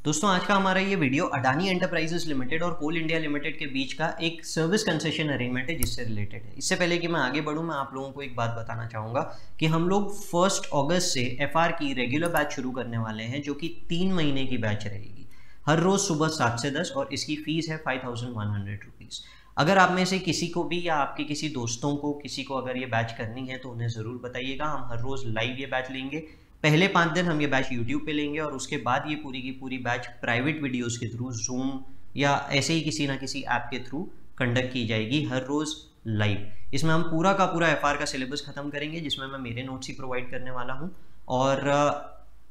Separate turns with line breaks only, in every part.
दोस्तों आज का हमारा ये वीडियो अडानी एंटरप्राइजेस लिमिटेड और कोल इंडिया लिमिटेड के बीच का एक सर्विस कंसेशन अरेंजमेंट है जिससे रिलेटेड है। इससे पहले कि मैं आगे बढ़ूं, मैं आप लोगों को एक बात बताना चाहूँगा कि हम लोग 1 अगस्त से एफआर की रेगुलर बैच शुरू करने वाले हैं, जो कि 3 महीने की बैच रहेगी, हर रोज़ सुबह 7 से 10, और इसकी फ़ीस है 5100 रुपीज़। अगर आप में से किसी को भी या आपके किसी दोस्तों को किसी को अगर ये बैच करनी है तो उन्हें ज़रूर बताइएगा। हम हर रोज़ लाइव ये बैच लेंगे। पहले 5 दिन हम ये बैच यूट्यूब पे लेंगे और उसके बाद ये पूरी की पूरी बैच प्राइवेट वीडियोस के थ्रू, जूम या ऐसे ही किसी ना किसी ऐप के थ्रू कंडक्ट की जाएगी, हर रोज़ लाइव। इसमें हम पूरा का पूरा एफआर का सिलेबस ख़त्म करेंगे, जिसमें मैं मेरे नोट्स ही प्रोवाइड करने वाला हूँ। और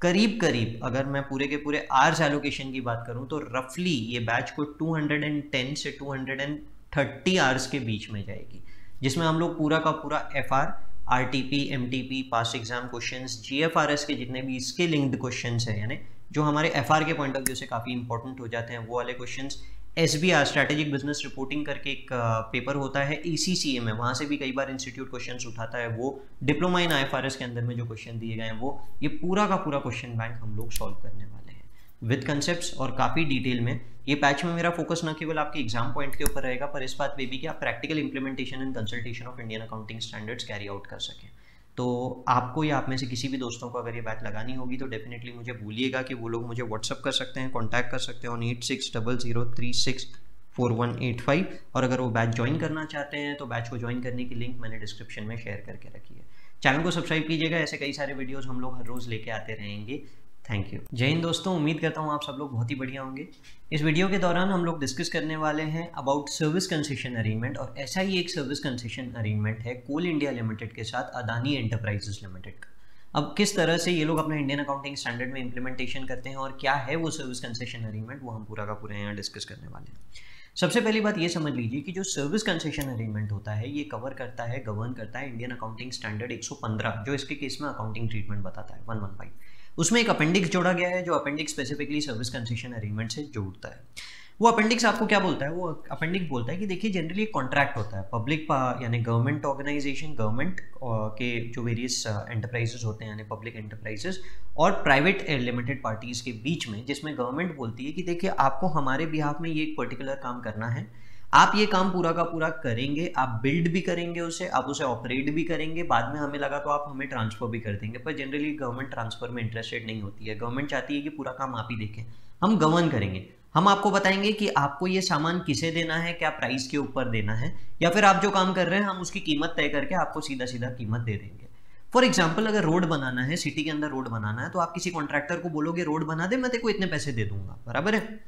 करीब करीब अगर मैं पूरे के पूरे आवर्स एलोकेशन की बात करूँ तो रफली ये बैच को 210 से 230 आवर्स के बीच में जाएगी, जिसमें हम लोग पूरा का पूरा एफआर, आरटीपी, एमटीपी, पास एग्जाम क्वेश्चंस, जीएफआरएस के जितने भी इसके लिंक्ड क्वेश्चंस हैं, यानी जो हमारे एफआर के पॉइंट ऑफ व्यू से काफ़ी इंपॉर्टेंट हो जाते हैं, वो वाले questions. SBR strategic business reporting करके एक पेपर होता है ईसीसीए में, वहाँ से भी कई बार इंस्टीट्यूट क्वेश्चंस उठाता है, वो डिप्लोमा इन आईएफआरएस के अंदर में जो क्वेश्चन दिए गए हैं वो, ये पूरा का पूरा क्वेश्चन बैंक हम लोग सॉल्व करने वाले हैं विद कंसेप्ट्स और काफ़ी डिटेल में। ये पैच में मेरा फोकस न केवल आपके एग्जाम पॉइंट के ऊपर रहेगा, पर इस बात पे भी कि आप practical implementation and consultation of Indian accounting standards carry out कर सकें। तो आपको या आप में से किसी भी दोस्तों को अगर ये बैच लगानी होगी तो डेफिनेटली मुझे भूलिएगा कि वो लोग मुझे व्हाट्सअप कर सकते हैं, कॉन्टैक्ट कर सकते हैं ऑन 8600364185। और अगर वो बैच ज्वाइन करना चाहते हैं तो बैच को ज्वाइन करने की लिंक मैंने डिस्क्रिप्शन में शेयर करके रखी है। चैनल को सब्सक्राइब कीजिएगा, ऐसे कई सारे वीडियोज़ हम लोग हर रोज़ लेके आते रहेंगे। Thank you. जय हिंद दोस्तों, उम्मीद करता हूँ आप सब लोग बहुत ही बढ़िया होंगे। इस वीडियो के दौरान हम लोग डिस्कस करने वाले हैं अबाउट सर्विस कंसेशन अरेंजमेंट, और ऐसा ही एक सर्विस कंसेशन अरेंजमेंट है कोल इंडिया लिमिटेड के साथ अडानी एंटरप्राइजेस लिमिटेड का। अब किस तरह से ये लोग अपना इंडियन अकाउंटिंग स्टैंडर्ड में इंप्लीमेंटेशन करते हैं और क्या है वो सर्विस कंसेशन अरेंजमेंट, वो हम पूरा का पूरा यहाँ डिस्कस करने वाले हैं। सबसे पहली बात ये समझ लीजिए कि जो सर्विस कंसेशन अरेंजमेंट होता है ये कवर करता है, गवर्न करता है इंडियन अकाउंटिंग स्टैंडर्ड 115, जो इसके केस में अकाउंटिंग ट्रीटमेंट बताता है 115। उसमें एक अपेंडिक्स जोड़ा गया है, जो appendix specifically service concession arrangement से जोड़ता है। वो अपेंडिक्स आपको क्या बोलता है? वो अपेंडिक्स बोलता है कि देखिए, जनरली एक कॉन्ट्रैक्ट होता है पब्लिक यानी गवर्नमेंट ऑर्गेनाइजेशन, गवर्नमेंट के जो वेरियस एंटरप्राइजेस होते हैं यानी पब्लिक एंटरप्राइजेस, और प्राइवेट लिमिटेड पार्टीज के बीच में, जिसमें गवर्नमेंट बोलती है कि देखिए आपको हमारे बिहाफ में ये एक पर्टिकुलर काम करना है, आप ये काम पूरा का पूरा करेंगे, आप बिल्ड भी करेंगे उसे, आप उसे ऑपरेट भी करेंगे, बाद में हमें लगा तो आप हमें ट्रांसफर भी कर देंगे। पर जनरली गवर्नमेंट ट्रांसफर में इंटरेस्टेड नहीं होती है। गवर्नमेंट चाहती है कि पूरा काम आप ही देखें, हम गवर्न करेंगे, हम आपको बताएंगे कि आपको ये सामान किसे देना है, क्या प्राइस के ऊपर देना है, या फिर आप जो काम कर रहे हैं हम उसकी कीमत तय करके आपको सीधा सीधा कीमत दे देंगे। फॉर एग्जाम्पल, अगर रोड बनाना है, सिटी के अंदर रोड बनाना है, तो आप किसी कॉन्ट्रैक्टर को बोलोगे रोड बना दे, मैं तेरे को इतने पैसे दे दूंगा, बराबर है।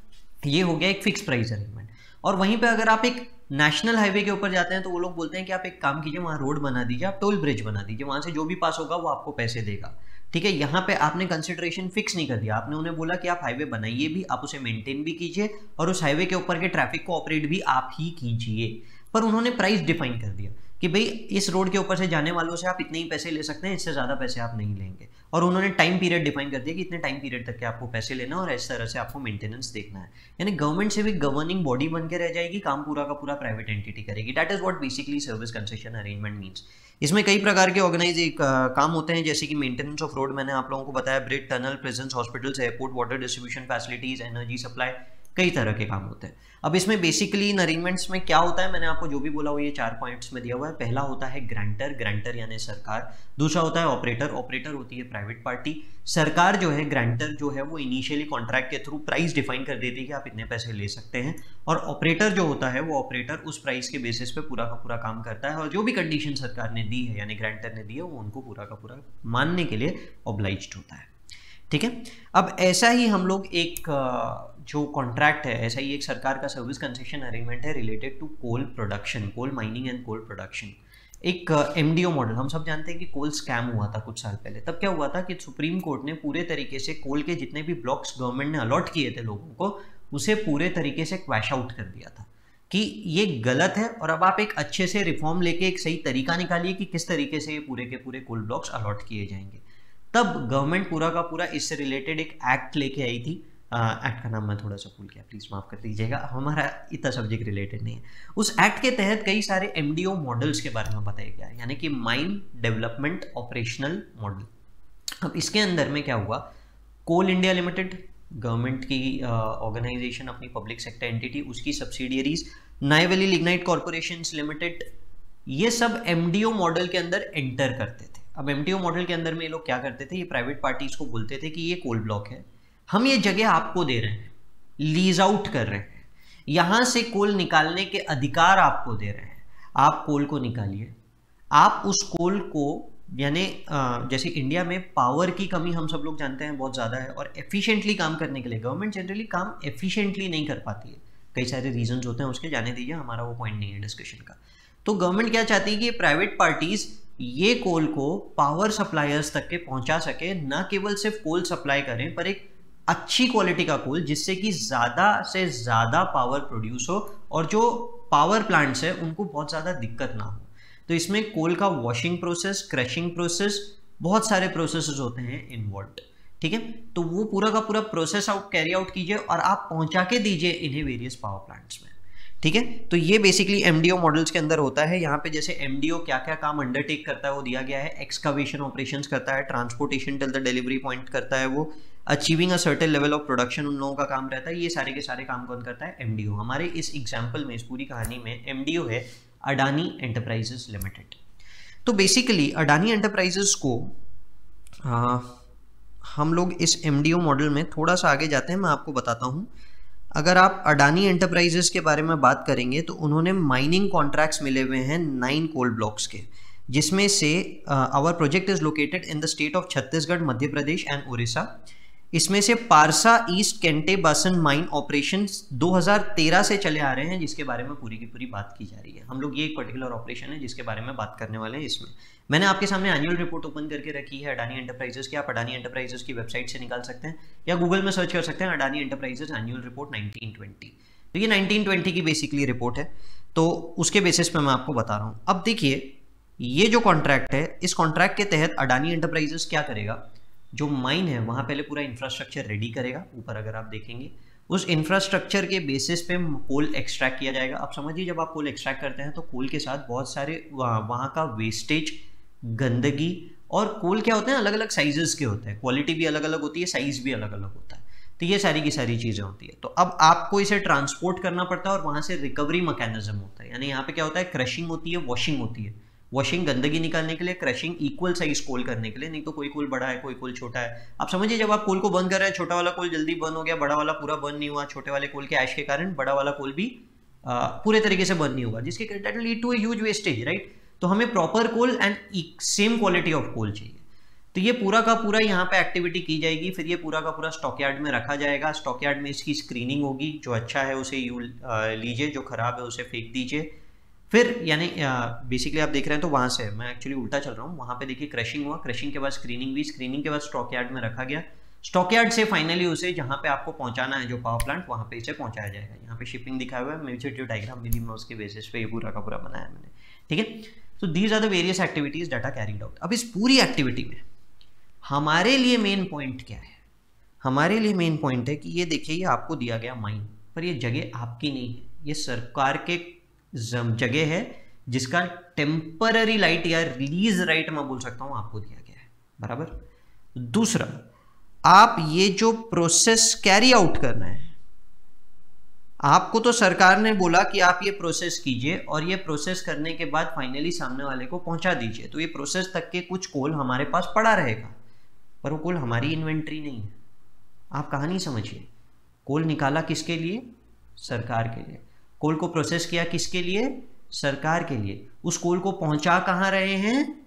ये हो गया एक फिक्स प्राइस अरेंजमेंट। और वहीं पे अगर आप एक नेशनल हाईवे के ऊपर जाते हैं तो वो लोग बोलते हैं कि आप एक काम कीजिए, वहाँ रोड बना दीजिए, आप टोल ब्रिज बना दीजिए, वहाँ से जो भी पास होगा वो आपको पैसे देगा। ठीक है, यहाँ पे आपने कंसिडरेशन फिक्स नहीं कर दिया, आपने उन्हें बोला कि आप हाईवे बनाइए भी, आप उसे मेंटेन भी कीजिए, और उस हाईवे के ऊपर के ट्रैफिक को ऑपरेट भी आप ही कीजिए। पर उन्होंने प्राइस डिफाइन कर दिया कि भाई इस रोड के ऊपर से जाने वालों से आप इतने ही पैसे ले सकते हैं, इससे ज़्यादा पैसे आप नहीं लेंगे। और उन्होंने टाइम पीरियड डिफाइन कर दिया कि इतने टाइम पीरियड तक के आपको पैसे लेना और इस तरह से आपको मेंटेनेंस देखना है। यानी गवर्नमेंट से भी गवर्निंग बॉडी बन के रह जाएगी, काम पूरा का पूरा प्राइवेट एंटिटी करेगी। That is what basically service concession arrangement means. इसमें कई प्रकार के काम होते हैं, जैसे कि मेंटेनेंस ऑफ रोड, मैंने आप लोगों को बताया, bridge, tunnel, prisons, hospitals, airport, water distribution facilities, energy supply, कई तरह के काम होते हैं। अब इसमें बेसिकली इन अरेंजमेंट्स में क्या होता है, मैंने आपको जो भी बोला वो ये 4 पॉइंट्स में दिया हुआ है। पहला होता है ग्रांटर, ग्रांटर यानी सरकार। दूसरा होता है ऑपरेटर, ऑपरेटर होती है प्राइवेट पार्टी। सरकार जो है, ग्रांटर जो है, वो इनिशियली कॉन्ट्रैक्ट के थ्रू प्राइस डिफाइन कर देती है कि आप इतने पैसे ले सकते हैं, और ऑपरेटर जो होता है वो ऑपरेटर उस प्राइस के बेसिस पे पूरा का पूरा काम करता है, और जो भी कंडीशन सरकार ने दी है यानी ग्रांटर ने दी है वो उनको पूरा का पूरा मानने के लिए ऑब्लाइज्ड होता है। ठीक है, अब ऐसा ही हम लोग एक जो कॉन्ट्रैक्ट है, ऐसा ही एक सरकार का सर्विस कंसेशन अरेंजमेंट है related to coal production, coal mining and coal production. एक एमडीओ मॉडल, हम सब जानते हैं कि कोल स्कैम हुआ था कुछ साल पहले। तब क्या हुआ था कि सुप्रीम कोर्ट ने पूरे तरीके से कोल के जितने भी ब्लॉक्स गवर्नमेंट ने अलॉट किए थे लोगों को, उसे पूरे तरीके से क्वैश आउट कर दिया था कि ये गलत है, और अब आप एक अच्छे से रिफॉर्म लेके एक सही तरीका निकालिए कि किस तरीके से ये पूरे के पूरे कोल ब्लॉक्स अलॉट किए जाएंगे। तब गवर्नमेंट पूरा का पूरा इससे रिलेटेड एक एक्ट लेके आई थी। एक्ट का नाम मैं थोड़ा सा भूल गया, प्लीज़ माफ़ कर दीजिएगा, हमारा इतना सब्जेक्ट रिलेटेड नहीं है। उस एक्ट के तहत कई सारे एमडीओ मॉडल्स के बारे में बताया गया है, यानी कि माइन डेवलपमेंट ऑपरेशनल मॉडल। अब इसके अंदर में क्या हुआ, कोल इंडिया लिमिटेड गवर्नमेंट की ऑर्गेनाइजेशन, अपनी पब्लिक सेक्टर एंटिटी, उसकी सब्सिडियरीज, नायवली लिग्नाइट कॉर्पोरेशंस लिमिटेड, ये सब एमडीओ मॉडल के अंदर एंटर करते थे। अब एमडीओ मॉडल के अंदर में ये लोग क्या करते थे, ये प्राइवेट पार्टीज को बोलते थे कि ये कोल ब्लॉक है, हम ये जगह आपको दे रहे हैं, लीज आउट कर रहे हैं, यहां से कोल निकालने के अधिकार आपको दे रहे हैं, आप कोल को निकालिए। आप उस कोल को, यानी जैसे इंडिया में पावर की कमी हम सब लोग जानते हैं बहुत ज़्यादा है, और एफिशिएंटली काम करने के लिए गवर्नमेंट जनरली काम एफिशिएंटली नहीं कर पाती है, कई सारे रीजंस होते हैं, उसके जाने दीजिए, हमारा वो पॉइंट नहीं है डिस्कशन का। तो गवर्नमेंट क्या चाहती है कि प्राइवेट पार्टीज ये कोल को पावर सप्लायर्स तक के पहुंचा सके, न केवल सिर्फ कोल सप्लाई करें पर एक अच्छी क्वालिटी का कोल, जिससे कि ज़्यादा से ज़्यादा पावर प्रोड्यूस हो और जो पावर प्लांट्स है उनको बहुत ज़्यादा दिक्कत ना हो। तो इसमें कोल का वॉशिंग प्रोसेस, क्रशिंग प्रोसेस, बहुत सारे प्रोसेसेस होते हैं इन्वॉल्व, ठीक है। तो वो पूरा का पूरा प्रोसेस आउट कैरी आउट कीजिए और आप पहुंचा के दीजिए इन्हें वेरियस पावर प्लांट्स में, ठीक है। तो ये बेसिकली एमडीओ मॉडल्स के अंदर होता है। यहाँ पे जैसे एमडीओ क्या क्या काम अंडरटेक करता है वो दिया गया है। एक्सकावेशन ऑपरेशंस करता है, transportation till the delivery point करता है, वो achieving a certain level of production उन लोगों का काम रहता है। ये सारे के सारे काम कौन करता है, एमडीओ। हमारे इस एग्जाम्पल में, इस पूरी कहानी में एमडीओ है अडानी एंटरप्राइजेस लिमिटेड। तो बेसिकली अडानी एंटरप्राइजेस को हम लोग इस एमडीओ मॉडल में थोड़ा सा आगे जाते हैं, मैं आपको बताता हूँ। अगर आप अडानी एंटरप्राइजेस के बारे में बात करेंगे तो उन्होंने माइनिंग कॉन्ट्रैक्ट्स मिले हुए हैं 9 कोल ब्लॉक्स के, जिसमें से our project is located in the state of Chhattisgarh, Madhya Pradesh and Orissa. इसमें से पारसा ईस्ट केंटे बासन माइन ऑपरेशन 2013 से चले आ रहे हैं, जिसके बारे में पूरी की पूरी बात की जा रही है। हम लोग ये एक पर्टिकुलर ऑपरेशन है जिसके बारे में बात करने वाले हैं। इसमें मैंने आपके सामने एनुअल रिपोर्ट ओपन करके रखी है अडानी एंटरप्राइजेस की। आप अडानी एंटरप्राइजेस की वेबसाइट से निकाल सकते हैं या गूगल में सर्च कर सकते हैं अडानी एंटरप्राइजेस एनुअल रिपोर्ट 1920। तो ये 1920 की बेसिकली रिपोर्ट है, तो उसके बेसिस पे मैं आपको बता रहा हूँ। अब देखिए, ये जो कॉन्ट्रैक्ट है, इस कॉन्ट्रैक्ट के तहत अडानी एंटरप्राइजेस क्या करेगा, जो माइन है वहाँ पहले पूरा इंफ्रास्ट्रक्चर रेडी करेगा। ऊपर अगर आप देखेंगे, उस इंफ्रास्ट्रक्चर के बेसिस पे कोल एक्सट्रैक्ट किया जाएगा। अब समझिए, जब आप कोल एक्सट्रैक्ट करते हैं तो कोल के साथ बहुत सारे वहाँ का वेस्टेज, गंदगी, और कोल क्या होते हैं, अलग अलग साइजेस के होते हैं, क्वालिटी भी अलग अलग होती है, साइज भी अलग अलग होता है। तो ये सारी की सारी चीज़ें होती है। तो अब आपको इसे ट्रांसपोर्ट करना पड़ता है और वहाँ से रिकवरी मैकेनिज्म होता है। यानी यहाँ पे क्या होता है, क्रशिंग होती है, वॉशिंग होती है। वॉशिंग गंदगी निकालने के लिए, क्रशिंग इक्वल साइज कोल करने के लिए, नहीं तो कोई कोल बड़ा है कोई कोल छोटा है। आप समझिए, जब आप कोल को बर्न कर रहे हैं, छोटा वाला कोल जल्दी बर्न हो गया, बड़ा वाला पूरा बर्न नहीं हुआ। छोटे वाले कोल के ऐश के कारण बड़ा वाला कोल भी पूरे तरीके से बर्न नहीं होगा, जिसके that will lead to a huge wastage, right. तो हमें proper coal and same quality of coal चाहिए। तो ये पूरा का पूरा यहाँ पे एक्टिविटी की जाएगी। फिर ये पूरा का पूरा स्टॉकयार्ड में रखा जाएगा। स्टॉकयार्ड में इसकी स्क्रीनिंग होगी, जो अच्छा है उसे लीजिए, जो खराब है उसे फेंक दीजिए। फिर यानी बेसिकली आप देख रहे हैं, तो वहाँ से मैं एक्चुअली उल्टा चल रहा हूँ। वहाँ पे देखिए क्रशिंग हुआ, क्रशिंग के बाद स्क्रीनिंग हुई, स्क्रीनिंग के बाद स्टॉकयार्ड में रखा गया। स्टॉकयार्ड से फाइनली उसे जहाँ पे आपको पहुँचाना है, जो पावर प्लांट, वहाँ पे इसे पहुँचाया जाएगा। यहाँ पे शिपिंग दिखाया हुआ है, मुझे जो डायग्राम मिली मैं उसके बेसिस पे ये पूरा का पूरा बनाया मैंने, ठीक है। तो these are the various activities that are carried out. अब इस पूरी एक्टिविटी में हमारे लिए मेन पॉइंट क्या है, हमारे लिए मेन पॉइंट है कि ये देखिए, ये आपको दिया गया माइन, पर ये जगह आपकी नहीं है, ये सरकार के जगह है, जिसका टेम्पररी राइट या रिलीज राइट मैं बोल सकता हूं आपको दिया गया है, बराबर। दूसरा, आप ये जो प्रोसेस कैरी आउट करना है, आपको तो सरकार ने बोला कि आप ये प्रोसेस कीजिए और ये प्रोसेस करने के बाद फाइनली सामने वाले को पहुंचा दीजिए। तो ये प्रोसेस तक के कुछ कोल हमारे पास पड़ा रहेगा, पर वो कोल हमारी इन्वेंट्री नहीं है। आप कहानी समझिए, कोल निकाला किसके लिए, सरकार के लिए। कोल को प्रोसेस किया किसके लिए, सरकार के लिए। उस कोल को पहुंचा कहाँ रहे हैं,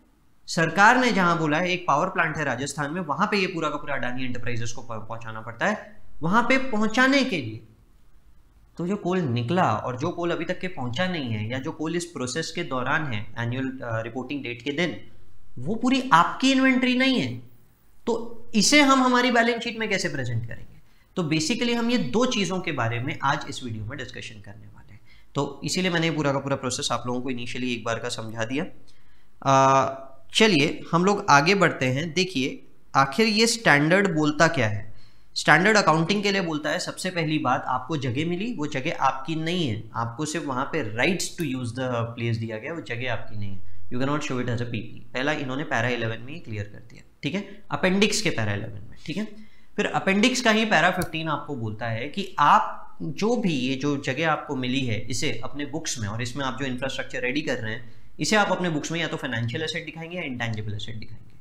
सरकार ने जहां बोला है, एक पावर प्लांट है राजस्थान में, वहां पे ये पूरा का पूरा अडानी एंटरप्राइजेस को पहुंचाना पड़ता है। वहां पे पहुंचाने के लिए तो जो कोल निकला और जो कोल अभी तक के पहुंचा नहीं है, या जो कोल इस प्रोसेस के दौरान है, एनुअल रिपोर्टिंग डेट के दिन, वो पूरी आपकी इन्वेंट्री नहीं है। तो इसे हम हमारी बैलेंस शीट में कैसे प्रेजेंट करेंगे। तो बेसिकली हम ये दो चीज़ों के बारे में आज इस वीडियो में डिस्कशन करने वाले हैं। तो इसीलिए मैंने पूरा का पूरा प्रोसेस आप लोगों को इनिशियली एक बार का समझा दिया। चलिए हम लोग आगे बढ़ते हैं। देखिए आखिर ये स्टैंडर्ड बोलता क्या है। स्टैंडर्ड अकाउंटिंग के लिए बोलता है, सबसे पहली बात, आपको जगह मिली, वो जगह आपकी नहीं है, आपको सिर्फ वहाँ पे rights to use the place दिया गया, वो जगह आपकी नहीं है, you can not show it as a PP. पहला इन्होंने पैरा 11 में क्लियर कर दिया, ठीक है, अपेंडिक्स के पैरा 11 में, ठीक है। फिर अपेंडिक्स का ही पैरा 15 आपको बोलता है कि आप जो भी ये जो जगह आपको मिली है इसे अपने बुक्स में, और इसमें आप जो इंफ्रास्ट्रक्चर रेडी कर रहे हैं इसे आप अपने बुक्स में या तो फाइनेंशियल एसेट दिखाएंगे या इंटेंजिबल एसेट दिखाएंगे।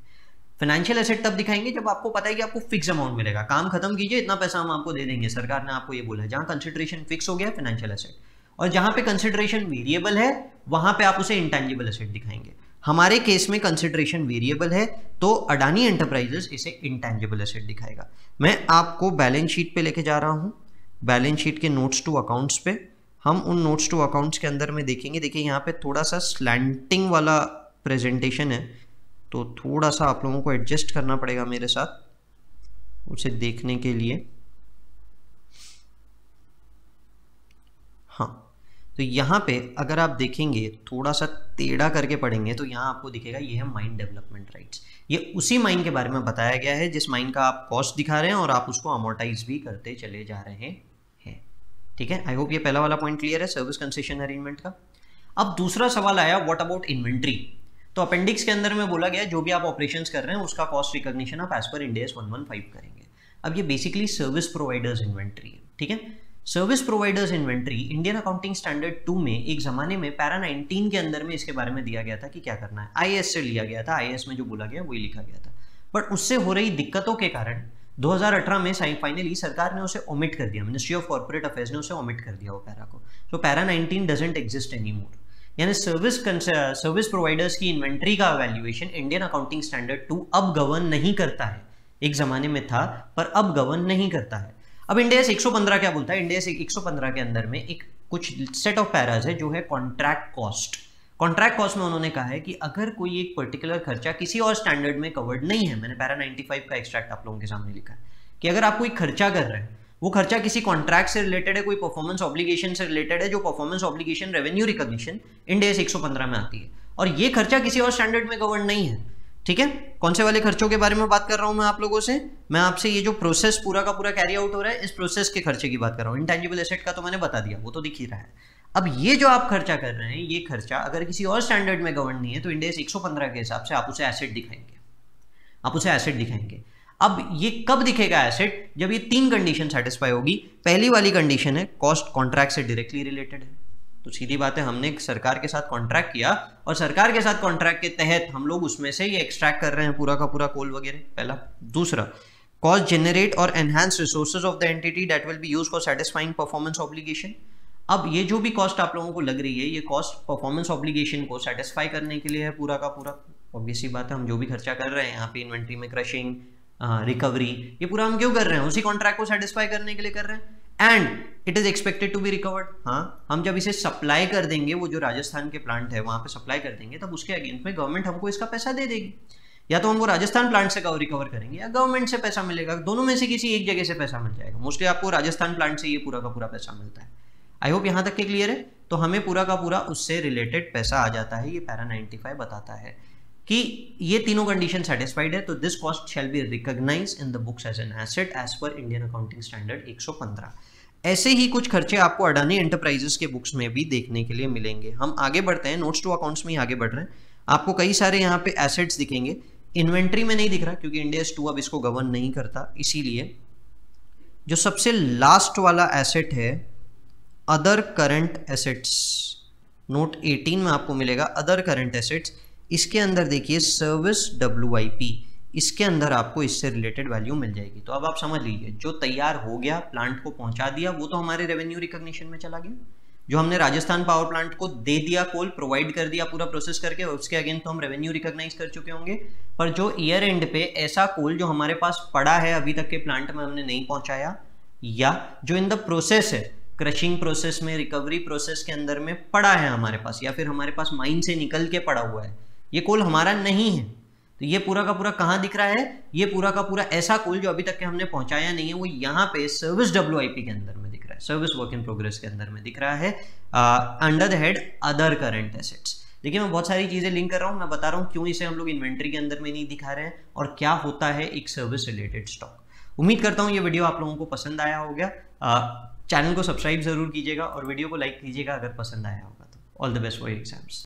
फाइनेंशियल एसेट तब दिखाएंगे जब आपको पता है कि आपको फिक्स अमाउंट मिलेगा, काम खत्म कीजिए, इतना पैसा हम आपको दे देंगे, सरकार ने आपको ये बोला है। जहां कंसिडरेशन फिक्स हो गया फाइनेंशियल एसेट, और जहां पे कंसिडरेशन वेरिएबल है वहां पे आप उसे इंटेंजिबल एसेट दिखाएंगे। हमारे केस में कंसिडरेशन वेरिएबल है तो अडानी एंटरप्राइजेस इसे इंटेंजिबल एसेट दिखाएगा। मैं आपको बैलेंस शीट पे लेके जा रहा हूं, बैलेंस शीट के नोट्स टू अकाउंट्स पे। हम उन नोट्स टू अकाउंट्स के अंदर में देखेंगे, देखिए यहाँ पे थोड़ा सा स्लैंटिंग वाला प्रेजेंटेशन है तो थोड़ा सा आप लोगों को एडजस्ट करना पड़ेगा मेरे साथ उसे देखने के लिए। हाँ, तो यहाँ पे अगर आप देखेंगे थोड़ा सा टेढ़ा करके पढ़ेंगे तो यहाँ आपको दिखेगा ये है माइन डेवलपमेंट राइट्स। ये उसी माइन के बारे में बताया गया है जिस माइन का आप कॉस्ट दिखा रहे हैं और आप उसको अमोर्टाइज भी करते चले जा रहे हैं। ठीक है, आई होप ये पहला वाला पॉइंट क्लियर है सर्विस कंसेशन अरेंजमेंट का। अब दूसरा सवाल आया व्हाट अबाउट इन्वेंट्री। तो अपेंडिक्स के अंदर में बोला गया जो भी आप ऑपरेशंस कर रहे हैं उसका कॉस्ट रिकॉग्निशन आप एज पर इंड AS 115 करेंगे। अब ये बेसिकली सर्विस प्रोवाइडर्स इन्वेंट्री है। ठीक है, service providers inventory Indian accounting standard 2 में एक जमाने में पैरा 19 के अंदर में इसके बारे में दिया गया था कि क्या करना है। IAS से लिया गया था, IAS में जो बोला गया वही लिखा गया था, बट उससे हो रही दिक्कतों के कारण 2018 में फाइनली सरकार ने उसे ओमिट कर दिया, मिनिस्ट्री ऑफ कॉर्पोरेट अफेयर्स ने उसे ओमिट कर दिया वो पैरा को। तो para 19 doesn't exist any more, यानी सर्विस प्रोवाइडर्स की इन्वेंट्री का वैल्यूएशन इंडियन अकाउंटिंग स्टैंडर्ड 2 अब गवर्न नहीं करता है। एक जमाने में था पर अब गवर्न नहीं करता है। अब इंड AS 115 क्या बोलता है, इंड AS 115 के अंदर में एक कुछ सेट ऑफ पैराज है जो है कॉन्ट्रैक्ट कॉस्ट। कॉन्ट्रैक्ट कॉस्ट में उन्होंने कहा है कि अगर कोई एक पर्टिकुलर खर्चा किसी और स्टैंडर्ड में कवर्ड नहीं है, मैंने पैरा 95 का एक्सट्रैक्ट आप लोगों के सामने लिखा है कि अगर आप कोई खर्चा कर रहे हैं वो खर्चा किसी कॉन्ट्रैक्ट से रिलेटेड है, कोई परफॉर्मेंस ऑब्लिगेशन से रिलेटेड है, जो performance obligation revenue recognition Ind AS 115 में आती है, और ये खर्चा किसी और स्टैंडर्ड में कवर्ड नहीं है। ठीक है, कौन से वाले खर्चों के बारे में बात कर रहा हूं मैं आप लोगों से, मैं आपसे ये जो प्रोसेस पूरा का पूरा कैरी आउट हो रहा है इस प्रोसेस के खर्चे की बात कर रहा हूं। इंटेंजिबल एसेट का तो मैंने बता दिया, वो तो दिख ही रहा है। अब ये जो आप खर्चा कर रहे हैं ये खर्चा अगर किसी और स्टैंडर्ड में गवर्न नहीं है तो इंड AS 115 के हिसाब से आप उसे एसेट दिखाएंगे, आप उसे एसेट दिखाएंगे। अब ये कब दिखेगा एसेट, जब ये 3 कंडीशन सेटिस्फाई होगी। पहली वाली कंडीशन है कॉस्ट कॉन्ट्रैक्ट से डायरेक्टली रिलेटेड है, तो सीधी बात है हमने सरकार के साथ कॉन्ट्रैक्ट किया और सरकार के साथ कॉन्ट्रैक्ट के तहत हम लोग उसमें से ये एक्सट्रैक्ट कर रहे हैं पूरा का पूरा कोल वगैरह, पहला। दूसरा, कॉस्ट जनरेट और enhance resources of the entity that will be used for satisfying performance obligation. अब ये जो भी कॉस्ट आप लोगों को लग रही है ये कॉस्ट परफॉर्मेंस ऑब्लिगेशन को सेटिस्फाई करने के लिए है पूरा का पूरा। ऑब्वियसली बात है हम जो भी खर्चा कर रहे हैं यहाँ पे इन्वेंट्री में क्रशिंग रिकवरी ये पूरा हम क्यों कर रहे हैं, उसी कॉन्ट्रैक्ट को सेटिस्फाई करने के लिए कर रहे हैं। And it is expected to be recovered. हाँ, हम जब इसे सप्लाई कर देंगे, वो जो राजस्थान के प्लांट है वहां पे सप्लाई कर देंगे, तब उसके अगेंस्ट में गवर्नमेंट हमको इसका पैसा दे देगी। या तो हम वो राजस्थान प्लांट से रिकवर करेंगे या गवर्नमेंट से पैसा मिलेगा, दोनों में से किसी एक जगह से पैसा मिल जाएगा। मोस्टली आपको राजस्थान प्लांट से ये पूरा का पूरा पैसा मिलता है। आई होप यहाँ तक के क्लियर है। तो हमें पूरा का पूरा उससे रिलेटेड पैसा आ जाता है, ये पैरा 95 बताता है कि ये तीनों कंडीशन सेटिस्फाइड है, तो this cost shall be recognised in the books as an asset as per Indian accounting standard 115। ऐसे ही कुछ खर्चे आपको अडानी एंटरप्राइजेस के बुक्स में भी देखने के लिए मिलेंगे। हम आगे बढ़ते हैं, नोट्स टू अकाउंट्स में ही आगे बढ़ रहे हैं। आपको कई सारे यहाँ पे एसेट्स दिखेंगे, इन्वेंट्री में नहीं दिख रहा क्योंकि इंड AS 2 अब इसको गवर्न नहीं करता, इसीलिए जो सबसे लास्ट वाला एसेट है अदर करंट एसेट्स, नोट 18 में आपको मिलेगा अदर करंट एसेट्स। इसके अंदर देखिए सर्विस WIP, इसके अंदर आपको इससे रिलेटेड वैल्यू मिल जाएगी। तो अब आप समझ लीजिए जो तैयार हो गया प्लांट को पहुंचा दिया वो तो हमारे रेवेन्यू रिकॉग्निशन में चला गया। जो हमने राजस्थान पावर प्लांट को दे दिया कोल, प्रोवाइड कर दिया पूरा प्रोसेस करके, उसके अगेंस्ट तो हम रेवेन्यू रिकॉग्नाइज कर चुके होंगे। पर जो ईयर एंड पे ऐसा कोल जो हमारे पास पड़ा है अभी तक के प्लांट में हमने नहीं पहुंचाया, या जो इन द प्रोसेस है क्रशिंग प्रोसेस में, रिकवरी प्रोसेस के अंदर में पड़ा है हमारे पास, या फिर हमारे पास माइन से निकल के पड़ा हुआ है, ये कोल हमारा नहीं है, तो ये पूरा का पूरा कहाँ दिख रहा है, ये पूरा का पूरा ऐसा कोल जो अभी तक के हमने पहुंचाया नहीं है वो यहाँ पे सर्विस WIP के अंदर में दिख रहा है, सर्विस वर्क इन प्रोग्रेस के अंदर में दिख रहा है under the head other current assets. देखिए मैं बहुत सारी चीजें लिंक कर रहा हूँ, मैं बता रहा हूँ क्यों इसे हम लोग इन्वेंट्री के अंदर में नहीं दिखा रहे हैं और क्या होता है एक सर्विस रिलेटेड स्टॉक। उम्मीद करता हूँ ये वीडियो आप लोगों को पसंद आया होगा। चैनल को सब्सक्राइब जरूर कीजिएगा और वीडियो को लाइक कीजिएगा अगर पसंद आया होगा तो। All the best for your exams.